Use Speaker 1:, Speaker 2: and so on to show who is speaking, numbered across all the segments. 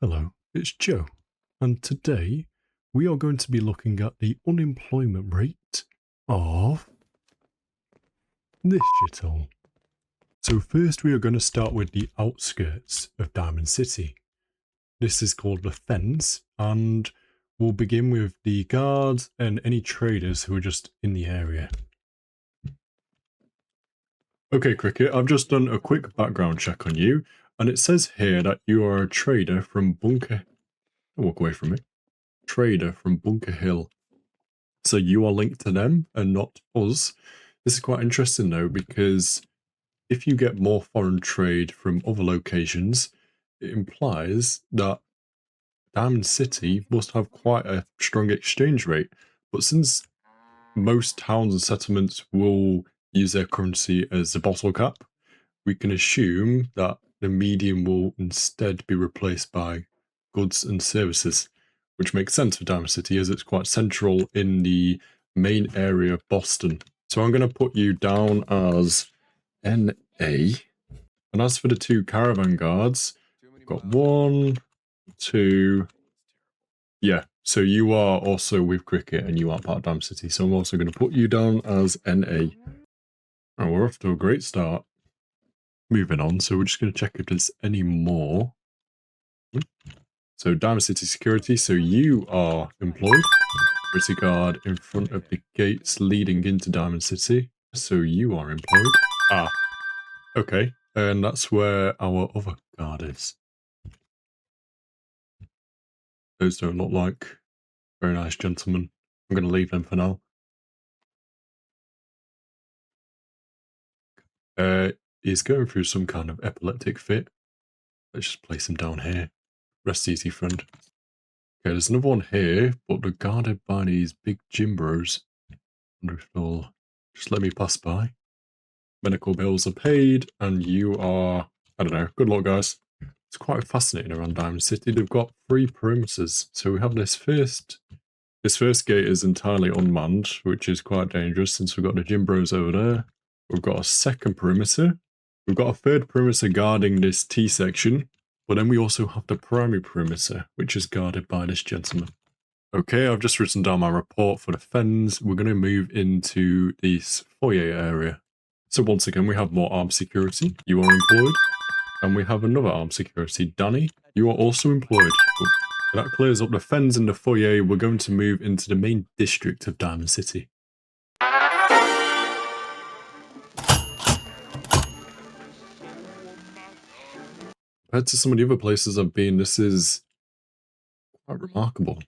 Speaker 1: Hello, it's Joe, and today we are going to be looking at the unemployment rate of this shithole. So first we are going to start with the outskirts of Diamond City. This is called the Fens, and we'll begin with the guards and any traders who are just in the area. Okay, Cricket, I've just done a quick background check on you, and it says here that you are a trader from Bunker... Walk away from me. Trader from Bunker Hill. So you are linked to them and not us. This is quite interesting though, because if you get more foreign trade from other locations, it implies that Diamond City must have quite a strong exchange rate. But since most towns and settlements will use their currency as a bottle cap, we can assume that the median will instead be replaced by goods and services, which makes sense for Diamond City as it's quite central in the main area of Boston. So I'm going to put you down as NA. And as for the two caravan guards, we've got 1, 2... Yeah, so you are also with Cricket and you are part of Diamond City. So I'm also going to put you down as NA. Oh, we're off to a great start. Moving on, so we're just going to check if there's any more. So Diamond City Security, so you are employed. Security guard in front of the gates leading into Diamond City. So you are employed. Ah, okay. And that's where our other guard is. Those don't look like very nice gentlemen. I'm going to leave them for now. He's going through some kind of epileptic fit. Let's just place him down here. Rest easy, friend. Okay, there's another one here, but they're guarded by these big gym bros. I wonder if they'll just let me pass by. Medical bills are paid, and you are... I don't know. Good luck, guys. It's quite fascinating around Diamond City. They've got 3 perimeters. So we have this first... This first gate is entirely unmanned, which is quite dangerous since we've got the gym bros over there. We've got a second perimeter. We've got a third perimeter guarding this T section. But then we also have the primary perimeter, which is guarded by this gentleman. Okay, I've just written down my report for the Fens. We're going to move into this foyer area. So once again, we have more armed security. You are employed. And we have another armed security. Danny, you are also employed. That clears up the Fens in the foyer. We're going to move into the main district of Diamond City. Compared to some of the other places I've been, this is quite remarkable.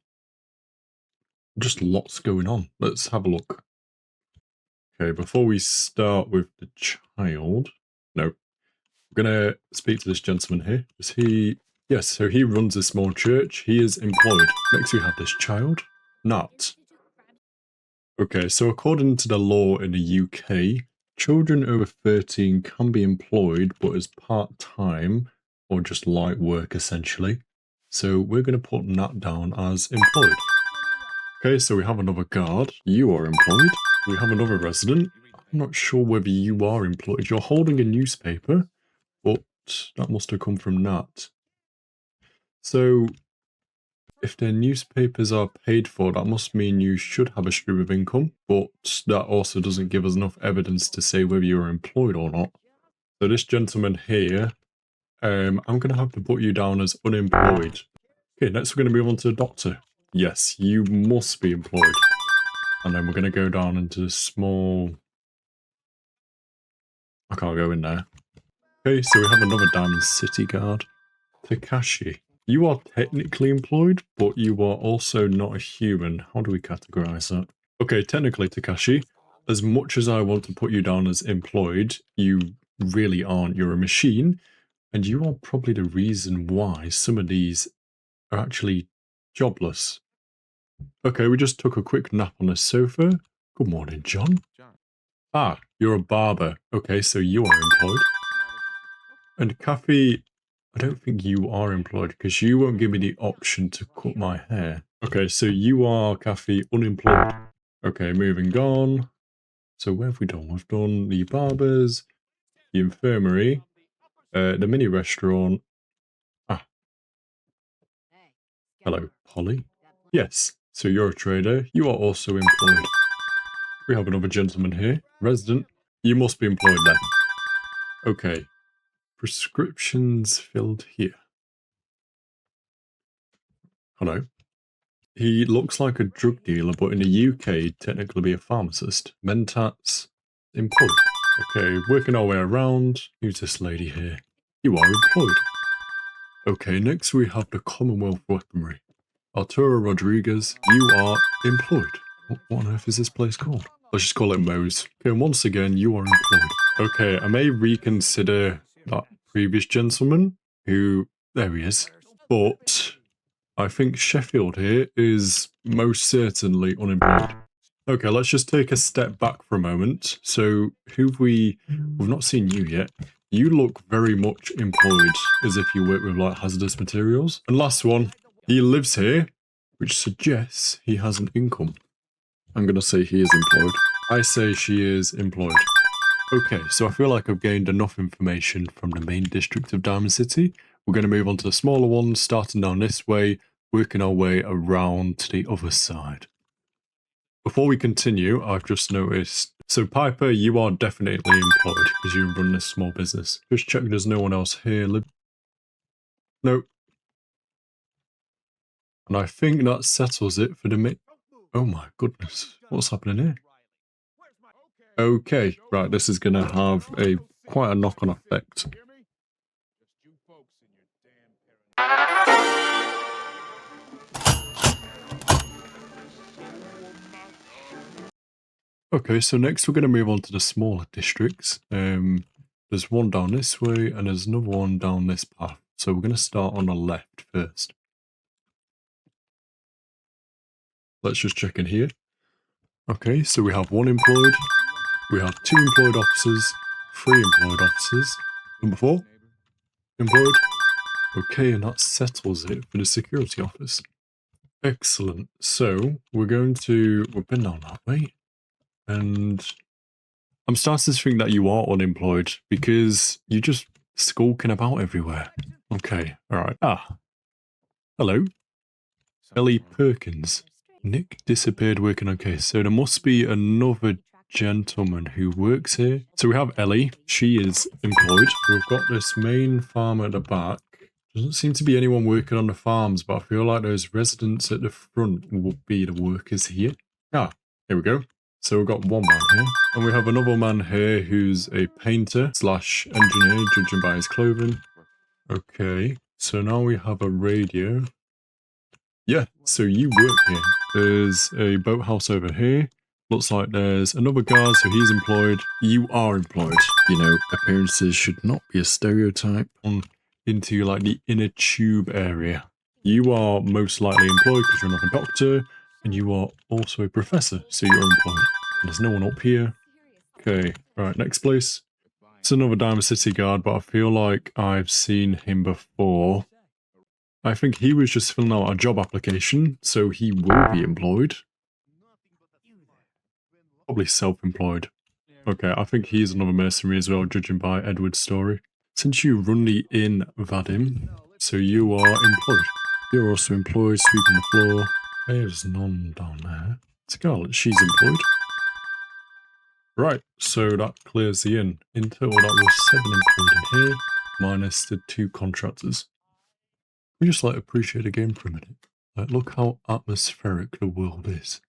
Speaker 1: Just lots going on. Let's have a look. Okay, before we start with the child... No. I'm going to speak to this gentleman here. Is he... Yes, so he runs a small church. He is employed. Next we have this child. Nat. Okay, so according to the law in the UK, children over 13 can be employed, but as part-time or just light work, essentially. So we're going to put Nat down as employed. Okay, so we have another guard. You are employed. We have another resident. I'm not sure whether you are employed. You're holding a newspaper, but that must have come from Nat. So, if their newspapers are paid for, that must mean you should have a stream of income, but that also doesn't give us enough evidence to say whether you're employed or not. So this gentleman here, I'm going to have to put you down as unemployed. Okay, next we're going to move on to the doctor. Yes, you must be employed. And then we're going to go down into the small... I can't go in there. Okay, so we have another Diamond City guard. Takashi. You are technically employed, but you are also not a human. How do we categorize that? Okay, technically, Takashi, as much as I want to put you down as employed, you really aren't. You're a machine, and you are probably the reason why some of these are actually jobless. Okay, we just took a quick nap on the sofa. Good morning, John. Ah, you're a barber. Okay, so you are employed. And Kathy... I don't think you are employed because you won't give me the option to cut my hair. Okay, so you are, Kathy, unemployed. Okay, moving on. So where have we done? We've done the barbers, the infirmary, the mini restaurant. Ah, Hello, Polly. Yes, so you're a trader. You are also employed. We have another gentleman here. Resident. You must be employed then. Okay. Prescriptions filled here. Hello. He looks like a drug dealer, but in the UK, he'd technically be a pharmacist. Mentats. Employed. Okay, working our way around. Who's this lady here? You are employed. Okay, next we have the Commonwealth Weaponry. Arturo Rodriguez, you are employed. What on earth is this place called? Let's just call it Moe's. Okay, and once again, you are employed. Okay, I may reconsider that previous gentleman who... There he is. But I think Sheffield here is most certainly unemployed. Okay, let's just take a step back for a moment. So, we've not seen you yet. You look very much employed, as if you work with like hazardous materials. And last one, he lives here, which suggests he has an income. I'm going to say he is employed. I say she is employed. Okay, so I feel like I've gained enough information from the main district of Diamond City. We're going to move on to the smaller ones, starting down this way, working our way around to the other side. Before we continue, I've just noticed... So Piper, you are definitely employed because you run this small business. Just check there's no one else here. Nope. And I think that settles it for the Oh my goodness. What's happening here? Okay, right, this is going to have quite a knock-on effect. Okay, so next we're going to move on to the smaller districts. There's one down this way and there's another one down this path. So we're going to start on the left first. Let's just check in here. Okay, so we have 1 employed, we have 2 employed officers, 3 employed officers, number 4, employed. Okay, and that settles it for the security office. Excellent. So we've been down that way, and I'm starting to think that you are unemployed because you're just skulking about everywhere. Okay, alright. Hello. Ellie Perkins. Nick disappeared working on case, so there must be another gentleman who works here. So we have Ellie, she is employed. We've got this main farm at the back. Doesn't seem to be anyone working on the farms, but I feel like those residents at the front would be the workers here. Here we go. So we've got one man here, and we have another man here who's a painter / engineer, judging by his clothing. Okay, so now we have a radio. Yeah, so you work here. There's a boathouse over here. Looks like there's another guard, so he's employed. You are employed. You know, appearances should not be a stereotype. On into like the inner tube area. You are most likely employed because you're another doctor, and you are also a professor, so you're employed. And there's no one up here. Okay, right, next place. It's another Diamond City guard, but I feel like I've seen him before. I think he was just filling out a job application, so he will be employed. Probably self-employed. Okay, I think he's another mercenary as well, judging by Edward's story. Since you run the inn, Vadim, so you are employed. You're also employed, sweeping the floor. There's none down there. Scarlett, she's employed. Right, so that clears the inn. In total, that was 7 employed in here, minus the 2 contractors. We just like appreciate a game for a minute. Like, look how atmospheric the world is.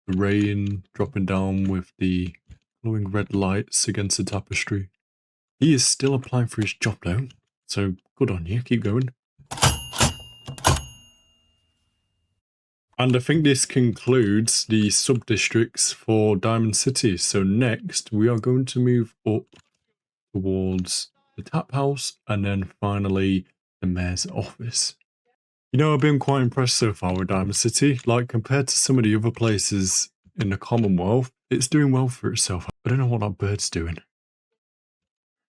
Speaker 1: The rain dropping down with the glowing red lights against the tapestry. He is still applying for his job though, so good on you, keep going. And I think this concludes the sub-districts for Diamond City. So next, we are going to move up towards the tap house and then finally the mayor's office. You know, I've been quite impressed so far with Diamond City. Like, compared to some of the other places in the Commonwealth, it's doing well for itself. I don't know what that bird's doing.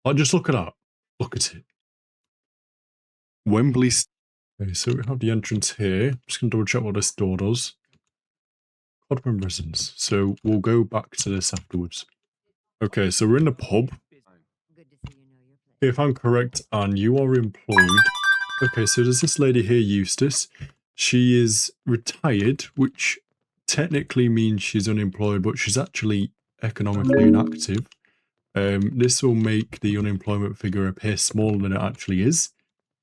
Speaker 1: Like, just look at that. Look at it. Wembley. Okay, so we have the entrance here. I'm just going to double check what this door does. Codman Residence. So we'll go back to this afterwards. Okay, so we're in the pub. If I'm correct, and you are employed. Okay, so there's this lady here, Eustace. She is retired, which technically means she's unemployed, but she's actually economically inactive. This will make the unemployment figure appear smaller than it actually is,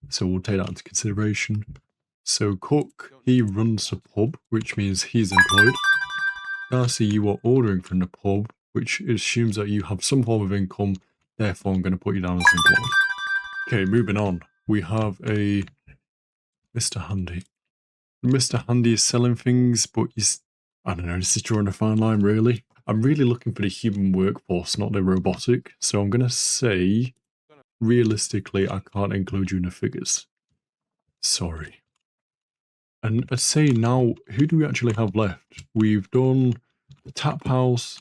Speaker 1: so we'll take that into consideration. So Cook, he runs a pub, which means he's employed. Darcy, you are ordering from the pub, which assumes that you have some form of income, therefore I'm going to put you down as employed. Okay, moving on. We have a Mr. Handy. Mr. Handy is selling things, but he's, I don't know, this is drawing a fine line, really. I'm really looking for the human workforce, not the robotic, so I'm going to say, realistically, I can't include you in the figures. Sorry. And let's say now, who do we actually have left? We've done the Tap House,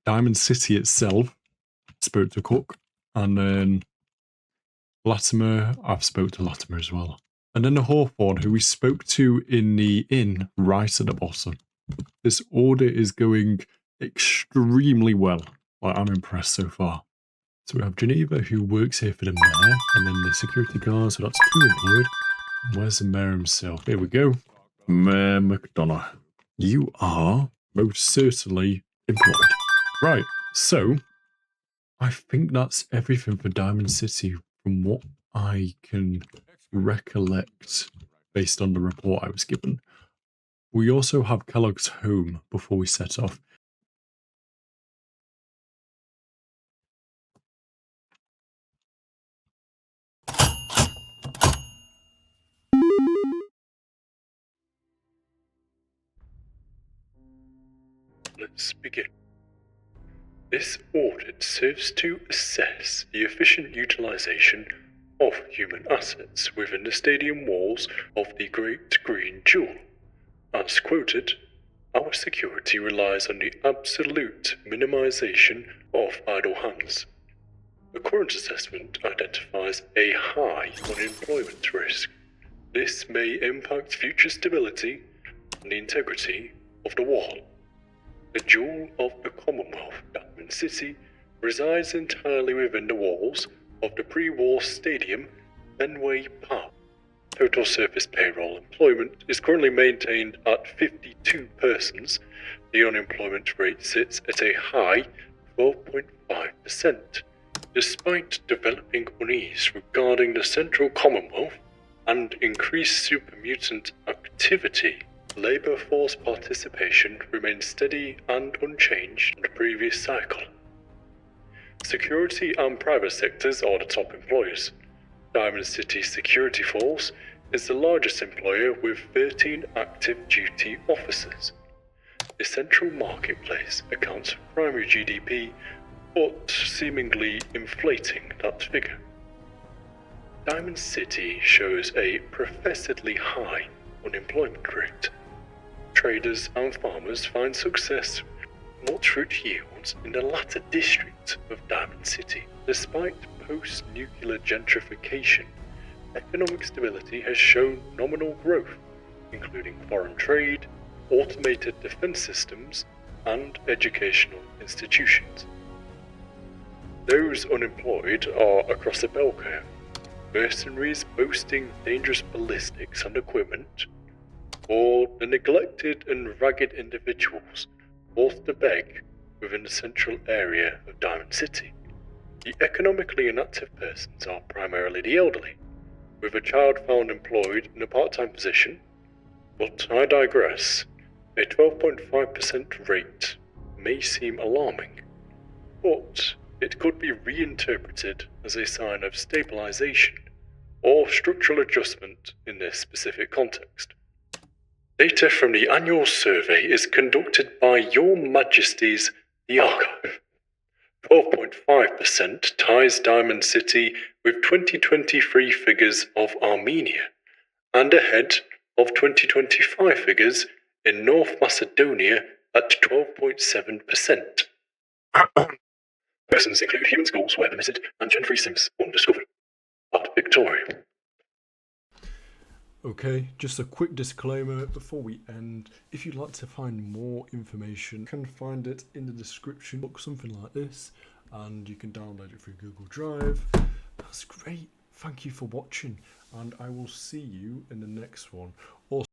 Speaker 1: Diamond City itself, spoke to Cook, and then Latimer, I've spoke to Latimer as well. And then the Hawthorne, who we spoke to in the inn right at the bottom. This order is going extremely well. Like, I'm impressed so far. So we have Geneva, who works here for the mayor, and then the security guard, so that's 2 employed. Where's the mayor himself? Here we go. Mayor McDonough. You are most certainly employed. Right, so I think that's everything for Diamond City from what I can recollect based on the report I was given. We also have Kellogg's home before we set off. Let's begin. This audit serves to assess the efficient utilization of human assets within the stadium walls of the Great Green Jewel. As quoted, our security relies on the absolute minimization of idle hands. The current assessment identifies a high unemployment risk. This may impact future stability and the integrity of the wall. The Jewel of the Commonwealth, Diamond City, resides entirely within the walls of the pre-war stadium, Fenway Park. Total surface payroll employment is currently maintained at 52 persons. The unemployment rate sits at a high 12.5%. Despite developing unease regarding the Central Commonwealth and increased supermutant activity, labour force participation remains steady and unchanged from the previous cycle. Security and private sectors are the top employers. Diamond City's security force is the largest employer with 13 active duty officers. The central marketplace accounts for primary GDP, but seemingly inflating that figure. Diamond City shows a professedly high unemployment rate. Traders and farmers find success in what fruit yields in the latter district of Diamond City. Despite post-nuclear gentrification, economic stability has shown nominal growth, including foreign trade, automated defense systems, and educational institutions. Those unemployed are across the bell curve. Mercenaries boasting dangerous ballistics and equipment, or the neglected and ragged individuals forced to beg within the central area of Diamond City. The economically inactive persons are primarily the elderly, with a child found employed in a part-time position, but I digress. A 12.5% rate may seem alarming, but it could be reinterpreted as a sign of stabilization or structural adjustment in this specific context. Data from the annual survey is conducted by Your Majesty's the Archive. 12.5% ties Diamond City with 2023 figures of Armenia, and ahead of 2025 figures in North Macedonia at 12.7%. Persons include human schools where permitted and gender-free sims undiscovered. At Victoria. Okay, just a quick disclaimer before we end. If you'd like to find more information, you can find it in the description. Look something like this, and you can download it through Google Drive. That's great. Thank you for watching. and I will see you in the next one.